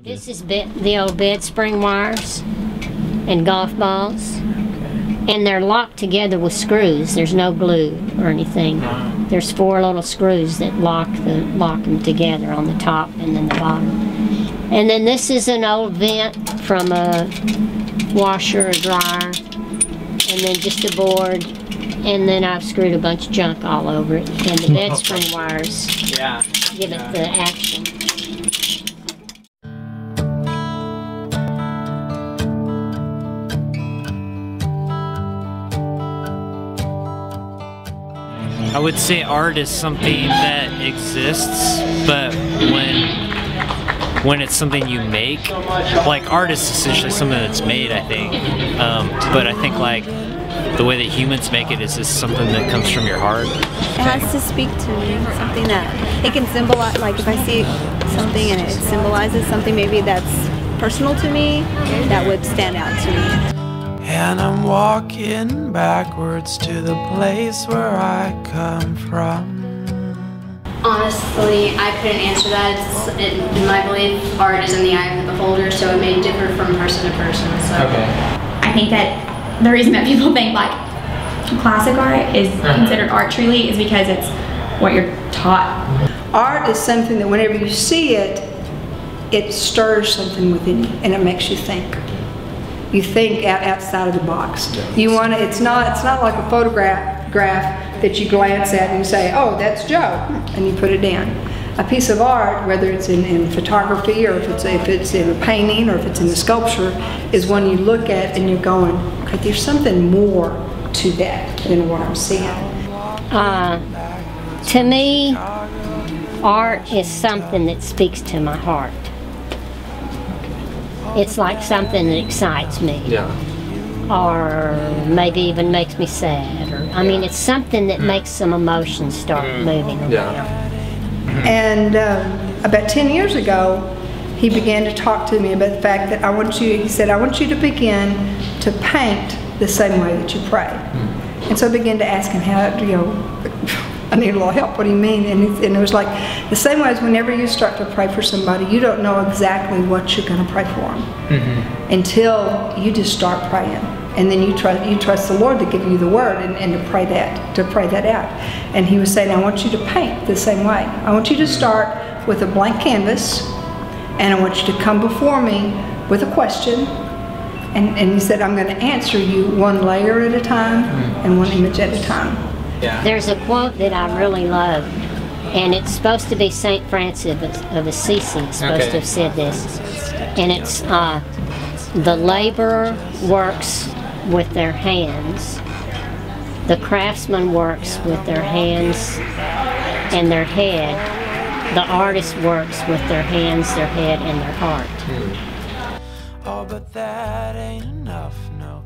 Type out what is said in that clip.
This is the old bed spring wires and golf balls, and they're locked together with screws. There's no glue or anything. There's 4 little screws that lock them together on the top and then the bottom. And then this is an old vent from a washer or dryer, and then just a board, and then I've screwed a bunch of junk all over it, and the bed spring wires give it the action. I would say art is something that exists, but when it's something you make, like art is essentially something that's made, I think. But I think like the way that humans make it is just something that comes from your heart. It has to speak to me, something that it can symbolize. Like if I see something and it symbolizes something maybe that's personal to me, that would stand out to me. And I'm walking backwards to the place where I come from. Honestly, I couldn't answer that. In my belief, art is in the eye of the beholder, so it may differ from person to person. So. Okay. I think that the reason that people think like classic art is considered art truly is because it's what you're taught. Art is something that whenever you see it, it stirs something within you and it makes you think. You think outside of the box. You want to. It's not like a photograph that you glance at and you say, "Oh, that's Joe," and you put it down. A piece of art, whether it's in photography or if it's in a painting or if it's in a sculpture, is one you look at and you're going, "Okay, there's something more to that than what I'm seeing." To me, art is something that speaks to my heart. It's like something that excites me, or maybe even makes me sad. Or I mean, it's something that makes some emotions start moving around. And about 10 years ago, he began to talk to me about the fact that he said, I want you to begin to paint the same way that you pray. And so I began to ask him I need a little help, what do you mean? And it was like, the same way as whenever you start to pray for somebody, you don't know exactly what you're going to pray for them until you just start praying. And then you trust the Lord to give you the word and to pray that out. And he was saying, I want you to paint the same way. I want you to start with a blank canvas, and I want you to come before me with a question. And he said, I'm going to answer you one layer at a time and one image at a time. There's a quote that I really love, and it's supposed to be St. Francis of Assisi is supposed to have said this, and it's the laborer works with their hands, the craftsman works with their hands and their head, the artist works with their hands, their head, and their heart. Oh, but that ain't enough, no.